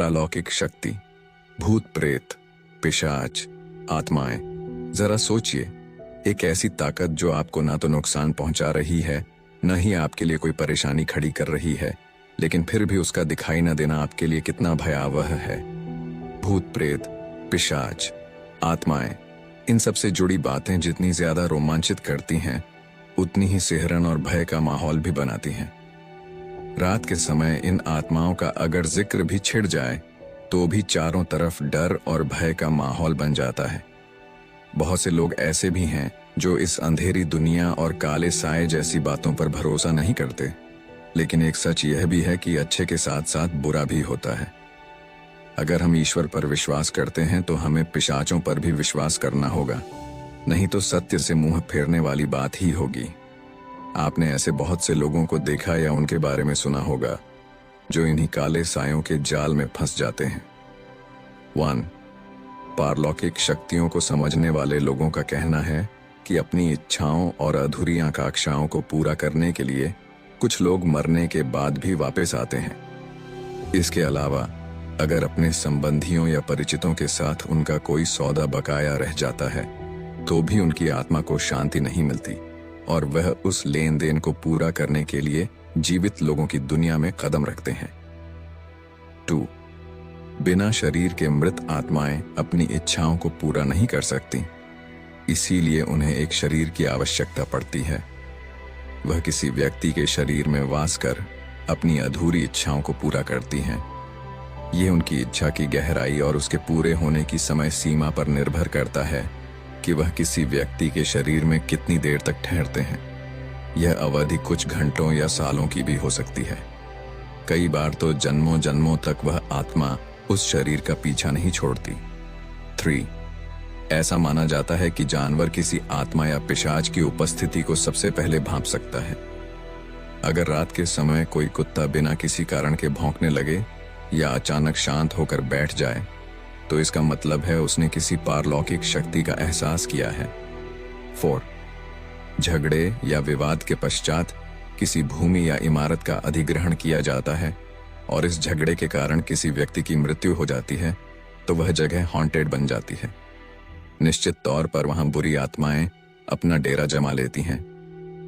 अलौकिक शक्ति, भूत प्रेत, पिशाच, आत्माएं। जरा सोचिए, एक ऐसी ताकत जो आपको ना तो नुकसान पहुंचा रही है, न ही आपके लिए कोई परेशानी खड़ी कर रही है, लेकिन फिर भी उसका दिखाई न देना आपके लिए कितना भयावह है। भूत प्रेत, पिशाच, आत्माएं, इन सब से जुड़ी बातें जितनी ज्यादा रोमांचित करती हैं, उतनी ही सिहरन और भय का माहौल भी बनाती हैं। रात के समय इन आत्माओं का अगर जिक्र भी छिड़ जाए तो भी चारों तरफ डर और भय का माहौल बन जाता है। बहुत से लोग ऐसे भी हैं जो इस अंधेरी दुनिया और काले साए जैसी बातों पर भरोसा नहीं करते, लेकिन एक सच यह भी है कि अच्छे के साथ साथ बुरा भी होता है। अगर हम ईश्वर पर विश्वास करते हैं तो हमें पिशाचों पर भी विश्वास करना होगा, नहीं तो सत्य से मुंह फेरने वाली बात ही होगी। आपने ऐसे बहुत से लोगों को देखा या उनके बारे में सुना होगा जो इन्हीं काले सायों के जाल में फंस जाते हैं। 1. पारलौकिक शक्तियों को समझने वाले लोगों का कहना है कि अपनी इच्छाओं और अधूरी आकांक्षाओं को पूरा करने के लिए कुछ लोग मरने के बाद भी वापस आते हैं। इसके अलावा अगर अपने संबंधियों या परिचितों के साथ उनका कोई सौदा बकाया रह जाता है तो भी उनकी आत्मा को शांति नहीं मिलती और वह उस लेन देन को पूरा करने के लिए जीवित लोगों की दुनिया में कदम रखते हैं। 2. बिना शरीर के मृत आत्माएं अपनी इच्छाओं को पूरा नहीं कर सकती, इसीलिए उन्हें एक शरीर की आवश्यकता पड़ती है। वह किसी व्यक्ति के शरीर में वास कर अपनी अधूरी इच्छाओं को पूरा करती हैं। ये उनकी इच्छा की गहराई और उसके पूरे होने की समय सीमा पर निर्भर करता है कि वह किसी व्यक्ति के शरीर में कितनी देर तक ठहरते हैं। यह अवधि कुछ घंटों या सालों की भी हो सकती है। कई बार तो जन्मों जन्मों तक वह आत्मा उस शरीर का पीछा नहीं छोड़ती। 3. ऐसा माना जाता है कि जानवर किसी आत्मा या पिशाच की उपस्थिति को सबसे पहले भांप सकता है। अगर रात के समय कोई कुत्ता बिना किसी कारण के भौंकने लगे या अचानक शांत होकर बैठ जाए तो इसका मतलब है उसने किसी पारलौकिक शक्ति का एहसास किया है। 4. झगड़े या विवाद के पश्चात किसी भूमि या इमारत का अधिग्रहण किया जाता है और इस झगड़े के कारण किसी व्यक्ति की मृत्यु हो जाती है तो वह जगह हॉन्टेड बन जाती है। निश्चित तौर पर वहां बुरी आत्माएं अपना डेरा जमा लेती हैं।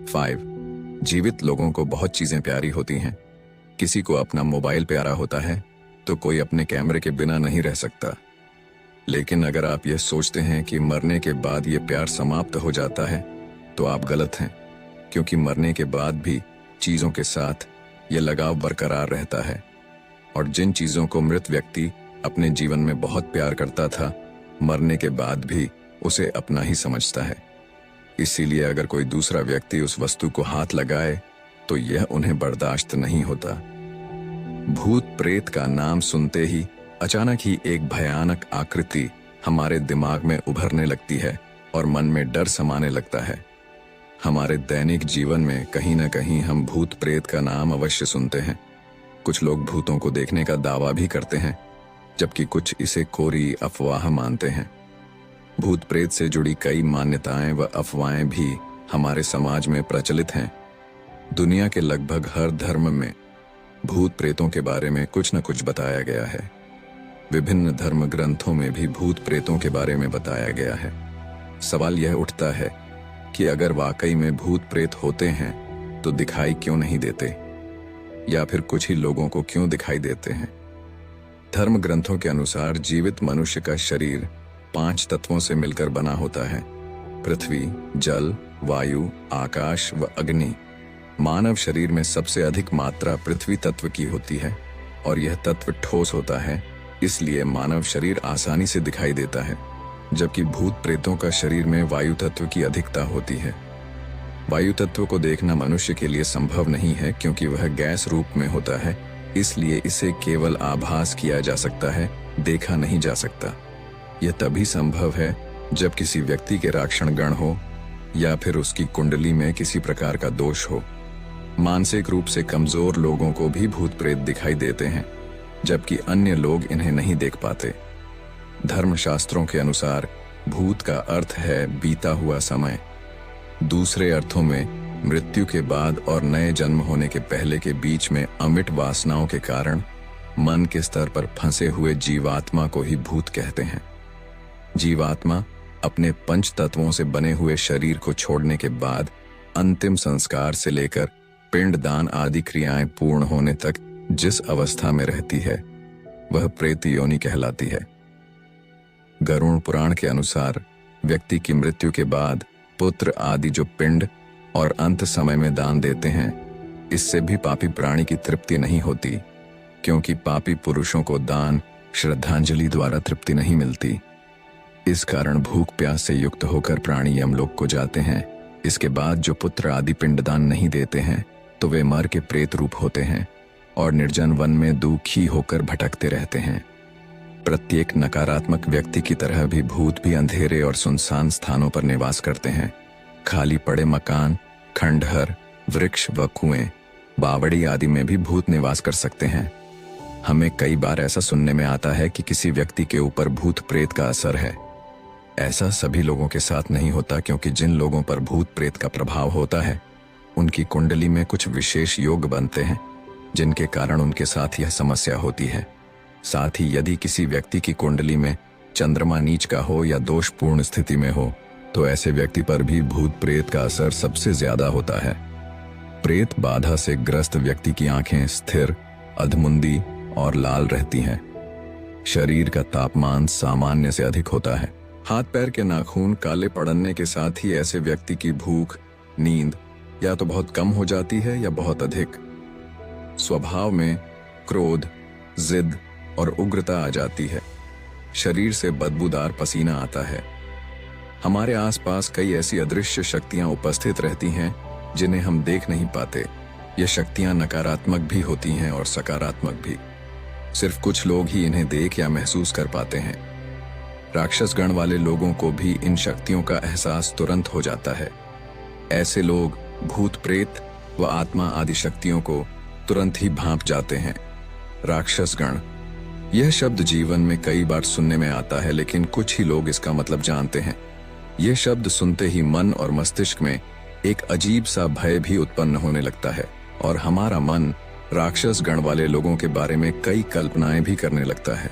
5. जीवित लोगों को बहुत चीजें प्यारी होती हैं। किसी को अपना मोबाइल प्यारा होता है तो कोई अपने कैमरे के बिना नहीं रह सकता। लेकिन अगर आप यह सोचते हैं कि मरने के बाद यह प्यार समाप्त हो जाता है तो आप गलत हैं, क्योंकि मरने के बाद भी चीजों के साथ यह लगाव बरकरार रहता है और जिन चीजों को मृत व्यक्ति अपने जीवन में बहुत प्यार करता था, मरने के बाद भी उसे अपना ही समझता है। इसीलिए अगर कोई दूसरा व्यक्ति उस वस्तु को हाथ लगाए तो यह उन्हें बर्दाश्त नहीं होता। भूत प्रेत का नाम सुनते ही अचानक ही एक भयानक आकृति हमारे दिमाग में उभरने लगती है और मन में डर समाने लगता है। हमारे दैनिक जीवन में कहीं ना कहीं हम भूत प्रेत का नाम अवश्य सुनते हैं। कुछ लोग भूतों को देखने का दावा भी करते हैं, जबकि कुछ इसे कोरी अफवाह मानते हैं। भूत प्रेत से जुड़ी कई मान्यताएं व अफवाहें भी हमारे समाज में प्रचलित हैं। दुनिया के लगभग हर धर्म में भूत प्रेतों के बारे में कुछ न कुछ बताया गया है। विभिन्न धर्म ग्रंथों में भी भूत प्रेतों के बारे में बताया गया है। सवाल यह उठता है कि अगर वाकई में भूत प्रेत होते हैं तो दिखाई क्यों नहीं देते, या फिर कुछ ही लोगों को क्यों दिखाई देते हैं। धर्म ग्रंथों के अनुसार जीवित मनुष्य का शरीर 5 तत्वों से मिलकर बना होता है: पृथ्वी, जल, वायु, आकाश व अग्नि। मानव शरीर में सबसे अधिक मात्रा पृथ्वी तत्व की होती है और यह तत्व ठोस होता है, इसलिए मानव शरीर आसानी से दिखाई देता है, जबकि भूत प्रेतों का शरीर में वायु तत्व की अधिकता होती है। वायु तत्व को देखना मनुष्य के लिए संभव नहीं है क्योंकि वह गैस रूप में होता है, इसलिए इसे केवल आभास किया जा सकता है, देखा नहीं जा सकता। यह तभी संभव है जब किसी व्यक्ति के राक्षण गण हो या फिर उसकी कुंडली में किसी प्रकार का दोष हो। मानसिक रूप से कमजोर लोगों को भी भूत प्रेत दिखाई देते हैं, जबकि अन्य लोग इन्हें नहीं देख पाते। धर्मशास्त्रों के अनुसार भूत का अर्थ है बीता हुआ समय। दूसरे अर्थों में मृत्यु के बाद और नए जन्म होने के पहले के बीच में अमिट वासनाओं के कारण मन के स्तर पर फंसे हुए जीवात्मा को ही भूत कहते हैं। जीवात्मा अपने पंच तत्वों से बने हुए शरीर को छोड़ने के बाद अंतिम संस्कार से लेकर पिंडदान आदि क्रियाएं पूर्ण होने तक जिस अवस्था में रहती है वह प्रेत योनि कहलाती है। गरुड़ पुराण के अनुसार व्यक्ति की मृत्यु के बाद पुत्र आदि जो पिंड और अंत समय में दान देते हैं, इससे भी पापी प्राणी की तृप्ति नहीं होती, क्योंकि पापी पुरुषों को दान श्रद्धांजलि द्वारा तृप्ति नहीं मिलती। इस कारण भूख प्यास से युक्त होकर प्राणी यमलोक को जाते हैं। इसके बाद जो पुत्र आदि पिंडदान नहीं देते हैं तो वे मर के प्रेत रूप होते हैं और निर्जन वन में दुखी होकर भटकते रहते हैं। प्रत्येक नकारात्मक व्यक्ति की तरह भी भूत भी अंधेरे और सुनसान स्थानों पर निवास करते हैं। खाली पड़े मकान, खंडहर, वृक्ष व कुएं, बावड़ी आदि में भी भूत निवास कर सकते हैं। हमें कई बार ऐसा सुनने में आता है कि किसी व्यक्ति के ऊपर भूत प्रेत का असर है। ऐसा सभी लोगों के साथ नहीं होता, क्योंकि जिन लोगों पर भूत प्रेत का प्रभाव होता है उनकी कुंडली में कुछ विशेष योग बनते हैं जिनके कारण उनके साथ यह समस्या होती है। साथ ही यदि किसी व्यक्ति की कुंडली में चंद्रमा नीच का हो या दोषपूर्ण स्थिति में हो तो ऐसे व्यक्ति पर भी भूत प्रेत का असर सबसे ज्यादा होता है। प्रेत बाधा से ग्रस्त व्यक्ति की आंखें स्थिर, अधमुंदी और लाल रहती हैं। शरीर का तापमान सामान्य से अधिक होता है। हाथ पैर के नाखून काले पड़ने के साथ ही ऐसे व्यक्ति की भूख, नींद या तो बहुत कम हो जाती है या बहुत अधिक। स्वभाव में क्रोध, जिद और उग्रता आ जाती है। शरीर से बदबूदार पसीना आता है। हमारे आसपास कई ऐसी अदृश्य शक्तियां उपस्थित रहती हैं जिन्हें हम देख नहीं पाते। ये शक्तियां नकारात्मक भी होती हैं और सकारात्मक भी। सिर्फ कुछ लोग ही इन्हें देख या महसूस कर पाते हैं। राक्षस गण वाले लोगों को भी इन शक्तियों का एहसास तुरंत हो जाता है। ऐसे लोग भूत प्रेत व आत्मा आदि शक्तियों को तुरंत ही भांप जाते हैं। राक्षस गण, यह शब्द जीवन में कई बार सुनने में आता है, लेकिन कुछ ही लोग इसका मतलब जानते हैं। यह शब्द सुनते ही मन और मस्तिष्क में एक अजीब सा भय भी उत्पन्न होने लगता है और हमारा मन राक्षस गण वाले लोगों के बारे में कई कल्पनाएं भी करने लगता है,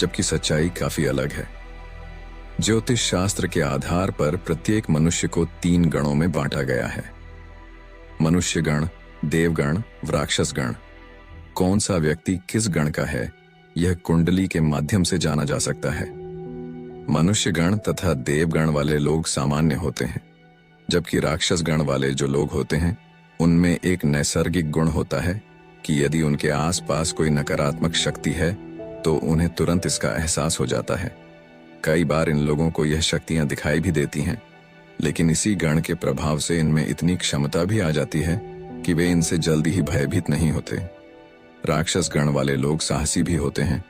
जबकि सच्चाई काफी अलग है। ज्योतिष शास्त्र के आधार पर प्रत्येक मनुष्य को 3 गणों में बांटा गया है: मनुष्य गण, देवगण, राक्षस गण। कौन सा व्यक्ति किस गण का है यह कुंडली के माध्यम से जाना जा सकता है। मनुष्य गण तथा देवगण वाले लोग सामान्य होते हैं, जबकि राक्षस गण वाले जो लोग होते हैं उनमें एक नैसर्गिक गुण होता है कि यदि उनके आसपास कोई नकारात्मक शक्ति है तो उन्हें तुरंत इसका एहसास हो जाता है। कई बार इन लोगों को यह शक्तियां दिखाई भी देती हैं, लेकिन इसी गण के प्रभाव से इनमें इतनी क्षमता भी आ जाती है कि वे इनसे जल्दी ही भयभीत नहीं होते। राक्षस गण वाले लोग साहसी भी होते हैं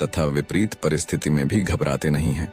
तथा विपरीत परिस्थिति में भी घबराते नहीं हैं।